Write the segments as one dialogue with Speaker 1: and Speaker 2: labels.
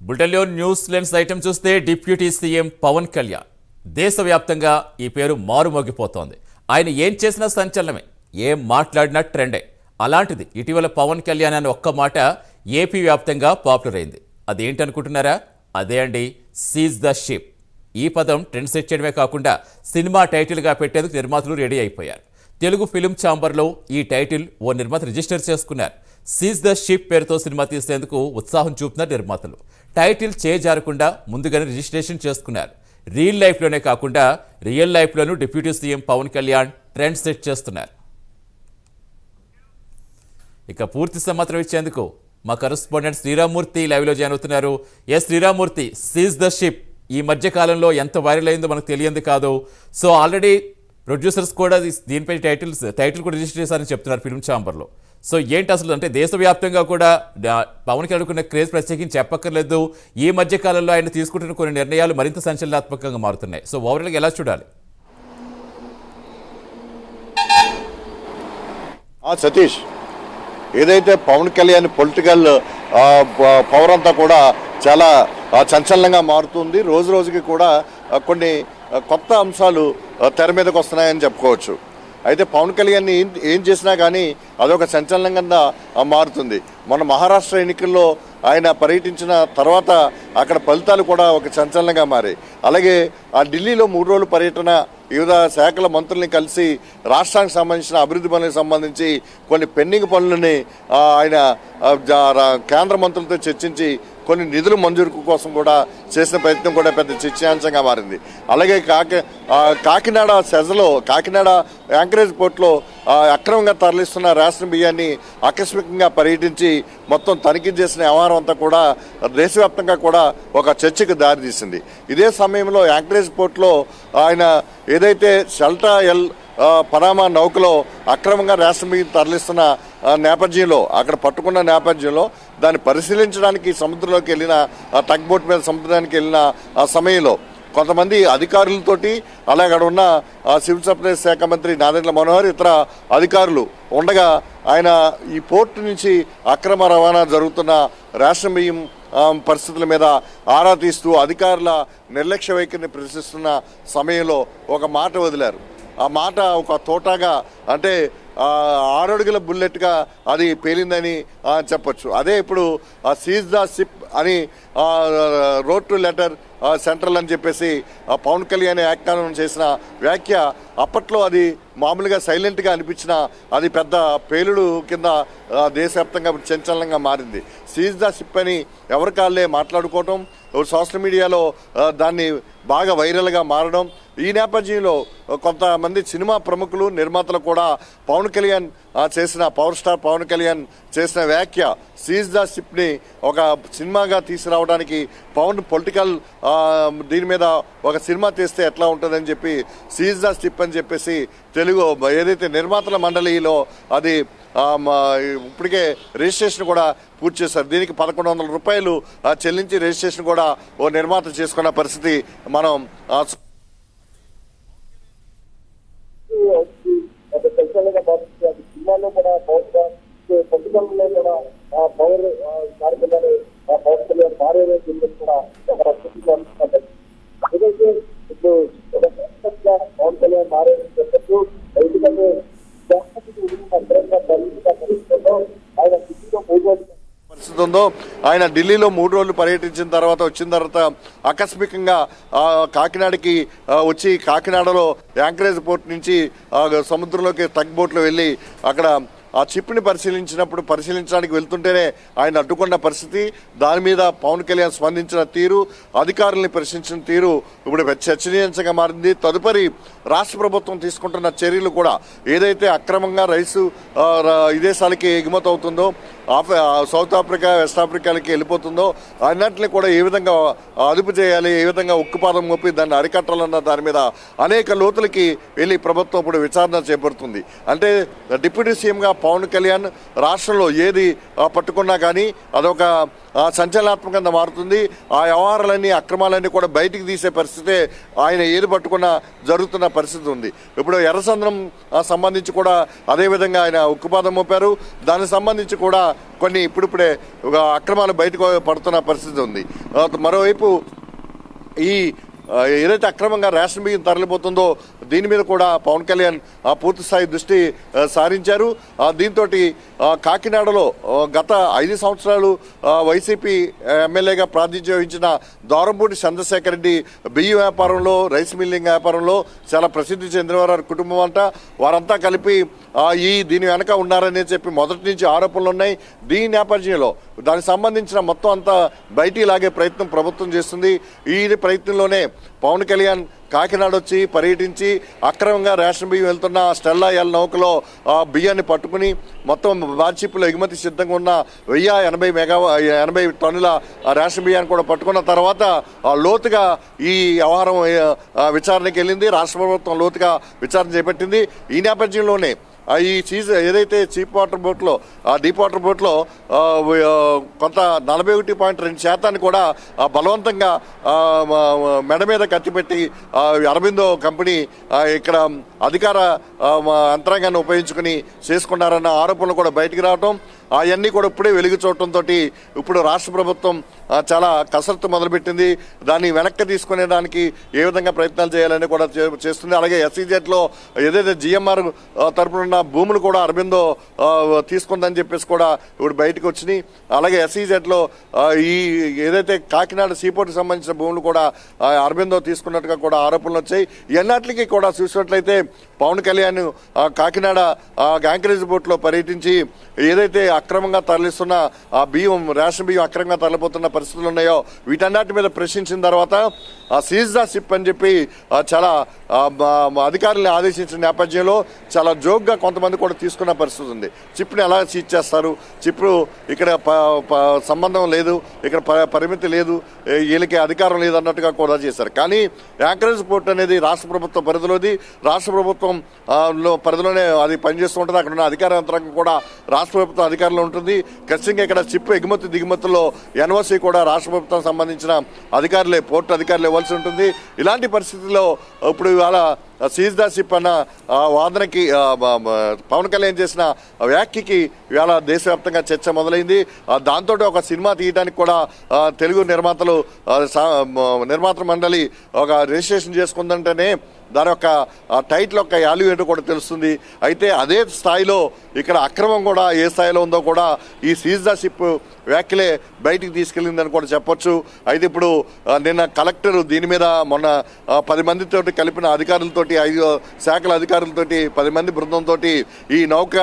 Speaker 1: బులెటిన్లో news lens item చూస్తే deputy CM Pawan Kalyan దేశవ్యాప్తంగా ఈ పేరు మారుమోగిపోతోంది. ఆయన ఏం చేసినా సంచలనమే, ఏం మాట్లాడినా ట్రెండే. అలాంటిది ఇటీవల పవన్ కళ్యాణ్ అనే ఒక్క మాట ఏపీ వ్యాప్తంగా పాపులర్ అయింది. అదేంటనుకుంటున్నారా? అదే అండి, సీజ్ ద షిప్. ఈ పదం ట్రెండ్ సెట్ చేయడమే కాకుండా సినిమా టైటిల్గా పెట్టేందుకు నిర్మాతలు రెడీ అయిపోయారు. తెలుగు ఫిలిం ఛాంబర్లో ఈ టైటిల్ ఓ నిర్మాత రిజిస్టర్ చేసుకున్నారు. సీజ్ ద షిప్ పేరుతో సినిమా తీసేందుకు ఉత్సాహం చూపుతున్నారు నిర్మాతలు. టైటిల్ చేజారకుండా ముందుగానే రిజిస్ట్రేషన్ చేసుకున్నారు. రియల్ లైఫ్లోనే కాకుండా రియల్ లైఫ్లోనూ deputy CM Pawan Kalyan trend set చేస్తున్నారు. ఇక పూర్తి సమాచారం ఇచ్చేందుకు మా కరెస్పాండెంట్ శ్రీరామ్మూర్తి లైవ్లో జాయిన్ అవుతున్నారు. శ్రీరామ్మూర్తి, సీజ్ ద షిప్ ఈ మధ్య కాలంలో ఎంత వైరల్ అయిందో మనకు తెలియంది కాదు. సో ఆల్రెడీ ప్రొడ్యూసర్స్ కూడా దీనిపై టైటిల్ కూడా రిజిస్టర్ చేశారని చెప్తున్నారు ఫిల్మ్ ఛాంబర్లో. సో ఏంటి అసలు, అంటే దేశవ్యాప్తంగా కూడా పవన్ కళ్యాణ్కున్న క్రేజ్ ప్రత్యేకించి చెప్పక్కర్లేదు. ఈ మధ్య కాలంలో ఆయన తీసుకుంటున్న కొన్ని నిర్ణయాలు మరింత సంచలనాత్మకంగా మారుతున్నాయి. సో ఓవరాల్గా ఎలా చూడాలి?
Speaker 2: సతీష్, ఏదైతే పవన్ కళ్యాణ్ పొలిటికల్ పవర్ అంతా కూడా చాలా సంచలనంగా మారుతుంది. రోజు రోజుకి కూడా కొన్ని కొత్త అంశాలు తెర మీదకి వస్తున్నాయని చెప్పుకోవచ్చు. అయితే పవన్ కళ్యాణ్ ఏం చేసినా కానీ అదొక సంచలనంగా మారుతుంది. మన మహారాష్ట్ర ఎన్నికల్లో ఆయన పర్యటించిన తర్వాత అక్కడ ఫలితాలు కూడా ఒక సంచలనంగా మారాయి. అలాగే ఆ ఢిల్లీలో 3 రోజుల పర్యటన, వివిధ శాఖల మంత్రుల్ని కలిసి రాష్ట్రానికి సంబంధించిన అభివృద్ధి పనులకు సంబంధించి కొన్ని పెండింగ్ పనులని ఆయన కేంద్ర మంత్రులతో చర్చించి కొన్ని నిధుల మంజూరు కోసం కూడా చేసిన ప్రయత్నం కూడా పెద్ద చర్చాంశంగా మారింది. అలాగే కాకినాడ సెజలో, కాకినాడ యాంకరేజ్ పోర్ట్లో అక్రమంగా తరలిస్తున్న రేషన్ బియ్యాన్ని ఆకస్మికంగా పర్యటించి మొత్తం తనిఖీ చేసిన వ్యవహారం అంతా కూడా దేశవ్యాప్తంగా కూడా ఒక చర్చకు దారితీసింది. ఇదే సమయంలో యాంకరేజ్ పోర్ట్లో ఆయన ఏదైతే షెల్టా ఎల్ పనామా నౌకలో అక్రమంగా రేషన్ బియ్యం తరలిస్తున్న నేపథ్యంలో, అక్కడ పట్టుకున్న నేపథ్యంలో దాన్ని పరిశీలించడానికి సముద్రంలోకి వెళ్ళిన టగ్ బోట్ మీద సముద్రానికి వెళ్ళిన ఆ సమయంలో కొంతమంది అధికారులతోటి, అలాగే అక్కడ ఉన్న సివిల్ సప్లైస్ శాఖ మంత్రి నాదెండ్ల మనోహర్ ఇతర అధికారులు ఉండగా ఆయన ఈ పోర్టు నుంచి అక్రమ రవాణా జరుగుతున్న రేషన్ బియ్యం పరిస్థితుల మీద ఆరా తీస్తూ అధికారుల నిర్లక్ష్య వైఖరిని ప్రశ్నిస్తున్న సమయంలో ఒక మాట వదిలారు. ఆ మాట ఒక తోటగా, అంటే 6 అడుగుల బుల్లెట్గా అది పేలిందని చెప్పొచ్చు. అదే ఇప్పుడు సీజ్ ద షిప్ అని రోడ్ టు లెటర్ సెంట్రల్ అని చెప్పేసి పవన్ కళ్యాణ్ వ్యాఖ్యానం చేసిన వ్యాఖ్య అప్పట్లో అది మామూలుగా సైలెంట్గా అనిపించిన అది పెద్ద పేలుడు కింద దేశవ్యాప్తంగా సంచలనంగా మారింది. సీజ్ ద షిప్ అని ఎవరికాళ్ళే మాట్లాడుకోవటం, సోషల్ మీడియాలో దాన్ని బాగా వైరల్గా మారడం. ఈ నేపథ్యంలో కొంతమంది సినిమా ప్రముఖులు, నిర్మాతలు కూడా పవన్ కళ్యాణ్ చేసిన, పవర్ స్టార్ పవన్ కళ్యాణ్ చేసిన వ్యాఖ్య సీజ్ ద షిప్ని ఒక సినిమాగా తీసుకురావడానికి, పవన్ పొలిటికల్ దీని మీద ఒక సినిమా తీస్తే ఎట్లా ఉంటుందని చెప్పి సీజ్ ద షిప్ అని చెప్పేసి తెలుగు ఏదైతే నిర్మాతల మండలిలో అది ఇప్పటికే రిజిస్ట్రేషన్ కూడా పూర్తి చేశారు. దీనికి 1100 రూపాయలు చెల్లించి రిజిస్ట్రేషన్ కూడా ఓ నిర్మాత చేసుకున్న పరిస్థితి మనం
Speaker 3: సినిమాలో కూడా పొలిటికల్లో కూడా పవర్ కార్యక్రమాలు పవన్ కళ్యాణ్ మారే కూడా ఏదైతే ఇప్పుడు పవన్ కళ్యాణ్ మారే చెప్పచ్చు. ఎందుకంటే ఆయన
Speaker 2: పరిస్థితి ఉందో, ఆయన ఢిల్లీలో 3 రోజులు పర్యటించిన తర్వాత వచ్చిన తర్వాత ఆకస్మికంగా కాకినాడకి వచ్చి కాకినాడలో యాంకరేజ్ పోర్ట్ నుంచి సముద్రంలోకి టగ్ బోట్లో వెళ్ళి అక్కడ ఆ చిప్ని పరిశీలించడానికి వెళ్తుంటేనే ఆయన అడ్డుకున్న పరిస్థితి. దాని మీద పవన్ కళ్యాణ్ స్పందించిన తీరు, అధికారుల్ని ప్రశ్నించిన తీరు ఇప్పుడు చర్చనీయాంశంగా మారింది. తదుపరి రాష్ట్ర ప్రభుత్వం తీసుకుంటున్న చర్యలు కూడా, ఏదైతే అక్రమంగా రైసు విదేశాలకి ఎగుమతి అవుతుందో, సౌత్ ఆఫ్రికా, వెస్ట్ ఆఫ్రికాలకి వెళ్ళిపోతుందో అన్నింటినీ కూడా ఏ విధంగా అదుపు చేయాలి, ఏ విధంగా ఉక్కుపాదం మోపి దాన్ని అరికట్టాలన్న దాని మీద అనేక లోతులకి వెళ్ళి ప్రభుత్వం ఇప్పుడు విచారణ చేపడుతుంది. అంటే డిప్యూటీ సీఎంగా పవన్ కళ్యాణ్ రాష్ట్రంలో ఏది పట్టుకున్నా కానీ అదొక సంచలనాత్మకంగా మారుతుంది. ఆ వ్యవహారాలన్నీ, అక్రమాలన్నీ కూడా బయటికి తీసే పరిస్థితే ఆయన ఏది పట్టుకున్నా జరుగుతున్న పరిస్థితి ఉంది. ఇప్పుడు ఎర్రచంద్రం సంబంధించి కూడా అదేవిధంగా ఆయన ఉక్కుపాదం మోపారు. దానికి సంబంధించి కూడా కొన్ని ఇప్పుడిప్పుడే ఒక అక్రమాలు బయటకు పడుతున్న పరిస్థితి ఉంది. మరోవైపు ఈ ఏదైతే అక్రమంగా రేషన్ బియ్యం తరలిపోతుందో దీని మీద కూడా పవన్ కళ్యాణ్ పూర్తి స్థాయి దృష్టి సారించారు. దీంతో కాకినాడలో గత 5 సంవత్సరాలు వైసీపీ ఎమ్మెల్యేగా ప్రాతినిధ్యం వహించిన దూరంపూడి చంద్రశేఖర్ రెడ్డి బియ్యం వ్యాపారంలో, రైస్ మిల్లింగ్ వ్యాపారంలో చాలా ప్రసిద్ధి చెందిన వారి కుటుంబం అంట. వారంతా కలిపి దీని వెనక ఉన్నారని చెప్పి మొదటి నుంచి ఆరోపణలు ఉన్నాయి. దీని నేపథ్యంలో దానికి సంబంధించిన మొత్తం అంతా బయటికి లాగే ప్రయత్నం ప్రభుత్వం చేస్తుంది. ఈ ప్రయత్నంలోనే పవన్ కళ్యాణ్ కాకినాడ వచ్చి పర్యటించి అక్రమంగా రేషన్ బియ్యం వెళ్తున్న స్టెల్లా ఎల్ నౌకలో బియ్యాన్ని పట్టుకుని మొత్తం బార్చిప్లో ఎగుమతి సిద్ధంగా ఉన్న 1080 టన్నుల రేషన్ బియ్యాన్ని కూడా పట్టుకున్న తర్వాత లోతుగా ఈ వ్యవహారం విచారణకి వెళ్ళింది. రాష్ట్ర ప్రభుత్వం లోతుగా విచారణ చేపట్టింది. ఈ నేపథ్యంలోనే ఈ ఏదైతే డీప్ వాటర్ బోట్లో కొంత 41.2% కూడా బలవంతంగా మెడ మీద కత్తిపెట్టి అరబిందో కంపెనీ ఇక్కడ అధికార యంత్రాంగాన్ని ఉపయోగించుకుని చేసుకున్నారన్న ఆరోపణలు కూడా బయటికి రావటం, అవన్నీ కూడా ఇప్పుడే వెలుగు చూడటంతో ఇప్పుడు రాష్ట్ర ప్రభుత్వం చాలా కసరత్తు మొదలుపెట్టింది. దాన్ని వెనక్కి తీసుకునే దానికి ఏ విధంగా ప్రయత్నాలు చేయాలని కూడా చేస్తుంది. అలాగే ఎస్ఈజెడ్లో ఏదైతే జిఎంఆర్ తరపున భూములు కూడా అరబిందో తీసుకుందని చెప్పేసి కూడా ఇప్పుడు బయటకు వచ్చినాయి. అలాగే ఎస్ఈజెడ్లో ఈ ఏదైతే కాకినాడ సీపోర్ట్కి సంబంధించిన భూములు కూడా అరబిందో తీసుకున్నట్టుగా కూడా ఆరోపణలు వచ్చాయి. ఎన్నట్లకి కూడా చూసినట్లయితే పవన్ కళ్యాణ్ కాకినాడ యాంకరేజ్ బోట్లో పర్యటించి ఏదైతే అక్రమంగా తరలిస్తున్న ఆ బియ్యం, రేషన్ బియ్యం అక్రమంగా తరలిపోతున్న పరిస్థితులు ఉన్నాయో వీటన్నిటి మీద ప్రశ్నించిన తర్వాత సీజ్ ద షిప్ అని చెప్పి చాలా అధికారులను ఆదేశించిన నేపథ్యంలో చాలా జోక్గా కొంతమంది కూడా తీసుకున్న పరిస్థితి ఉంది. చిప్ని ఎలా సీజ్ చేస్తారు, చిప్పు ఇక్కడ సంబంధం లేదు, ఇక్కడ పరిమితి లేదు, వీళ్ళకి అధికారం లేదు అన్నట్టుగా కూడా చేశారు. కానీ యాంకరేజ్ పోర్ట్ అనేది రాష్ట్ర ప్రభుత్వం పరిధిలోది. రాష్ట్ర ప్రభుత్వం పరిధిలోనే అది పనిచేస్తూ ఉంటుంది. అక్కడ ఉన్న అధికార యంత్రాంగం కూడా రాష్ట్ర ప్రభుత్వం అధికారంలో ఉంటుంది. ఖచ్చితంగా ఇక్కడ చిప్ ఎగుమతి దిగుమతుల్లో ఎన్ఓసి కూడా రాష్ట్ర ప్రభుత్వం సంబంధించిన అధికారులే, పోర్టు అధికారులు ఇవ్వాల్సి ఉంటుంది. ఇలాంటి పరిస్థితుల్లో ఇప్పుడు ఇవాళ సీజ్ ద షిప్ అన్న వాదనకి పవన్ కళ్యాణ్ చేసిన వ్యాఖ్యకి ఇవాళ దేశవ్యాప్తంగా చర్చ మొదలైంది. దాంతో ఒక సినిమా తీయడానికి కూడా తెలుగు నిర్మాత మండలి ఒక రిజిస్ట్రేషన్ చేసుకుందంటేనే దాని యొక్క టైటిల్ యొక్క వాల్యూ ఏంటో కూడా తెలుస్తుంది. అయితే అదే స్థాయిలో ఇక్కడ అక్రమం కూడా ఏ స్థాయిలో ఉందో కూడా ఈ సీజ్ ద షిప్ వ్యాఖ్యలే బయటికి తీసుకెళ్ళిందని కూడా చెప్పొచ్చు. అయితే ఇప్పుడు నిన్న కలెక్టర్ దీని మీద మొన్న 10 మందితోటి కలిపిన అధికారులతోటి 5 శాఖల అధికారులతోటి 10 మంది బృందంతో ఈ నౌక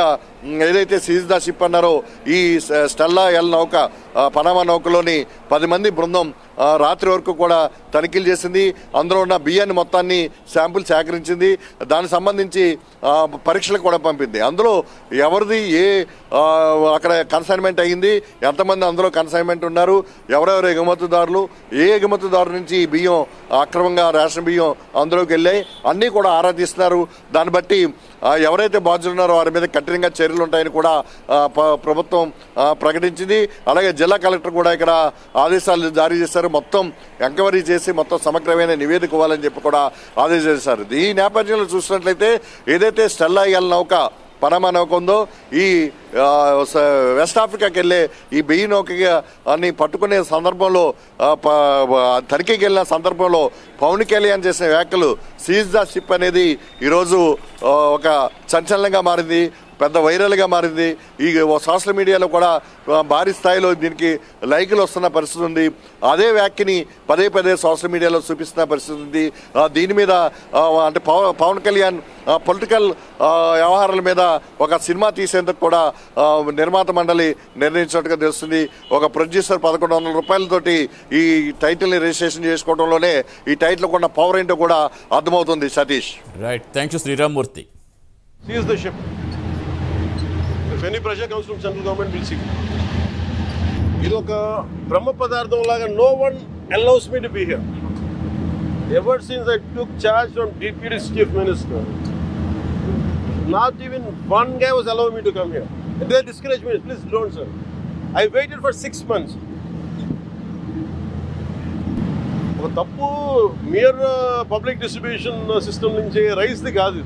Speaker 2: ఏదైతే సీజ్ ద షిప్ అన్నారో ఈ స్టెల్లా ఎల్ నౌక పనామా నౌకలోని 10 మంది బృందం రాత్రి వరకు కూడా తనిఖీలు చేసింది. అందులో ఉన్న బియ్యాన్ని మొత్తాన్ని శాంపుల్ సేకరించింది. దానికి సంబంధించి పరీక్షలకు కూడా పంపింది. అందులో ఎవరిది అక్కడ కన్సైన్మెంట్ అయ్యింది, ఎంతమంది అందులో కన్సైన్మెంట్ ఉన్నారు, ఎవరెవరు ఎగుమతిదారులు, ఏ ఎగుమతిదారు నుంచి ఈ బియ్యం అక్రమంగా రేషన్ బియ్యం అందులోకి వెళ్ళాయి అన్నీ కూడా ఆరా తీస్తున్నారు. దాన్ని బట్టి ఎవరైతే బాధ్యులు ఉన్నారో వారి మీద కఠినంగా చర్యలు ఉంటాయని కూడా ప్రభుత్వం ప్రకటించింది. అలాగే జిల్లా కలెక్టర్ కూడా ఇక్కడ ఆదేశాలు జారీ చేశారు. మొత్తం ఎంక్వైరీ చేసి మొత్తం సమగ్రమైన నివేదిక ఇవ్వాలని చెప్పి కూడా ఆదేశాలు చేశారు. ఈ నేపథ్యంలో చూసినట్లయితే ఏదైతే స్టెల్లా ఎల్ నౌక పనామా నౌక ఉందో ఈ వెస్ట్ ఆఫ్రికాకి వెళ్ళే ఈ బియ్య నౌకని పట్టుకునే సందర్భంలో తనిఖీకి వెళ్ళిన సందర్భంలో పవన్ కళ్యాణ్ చేసిన వ్యాఖ్యలు సీజ్ ద షిప్ అనేది ఈరోజు ఒక సంచలనంగా మారింది, పెద్ద వైరల్గా మారింది. ఈ సోషల్ మీడియాలో కూడా భారీ స్థాయిలో దీనికి లైకులు వస్తున్న పరిస్థితి ఉంది. అదే వ్యాఖ్యని పదే సోషల్ మీడియాలో చూపిస్తున్న పరిస్థితి ఉంది. దీని మీద అంటే పవన్ కళ్యాణ్ పొలిటికల్ వ్యవహారాల మీద ఒక సినిమా తీసేందుకు కూడా నిర్మాత మండలి నిర్ణయించినట్టుగా తెలుస్తుంది. ఒక ప్రొడ్యూసర్ 1100 రూపాయలతోటి ఈ టైటిల్ని రిజిస్ట్రేషన్ చేసుకోవడంలోనే ఈ టైటిల్ ఉన్న పవర్ ఏంటో కూడా అర్థమవుతుంది. Satish,
Speaker 1: right, thank you Sriramamurthy.
Speaker 4: Seize the ship. If any pressure comes from central government, we'll see. ఇది ఒక బ్రహ్మ పదార్థం లాగా. No one allows me to be here. Ever since I took charge from Deputy Chief Minister, not even one guy was allowing me to come here. They discouraged me. Please don't, sir. I waited for 6 months. ఒక తప్పు mere public distribution system నుంచి రైస్ది కాదు.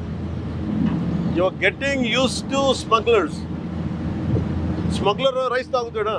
Speaker 4: You are getting used to smugglers. Smuggler rice తాగుతాడా?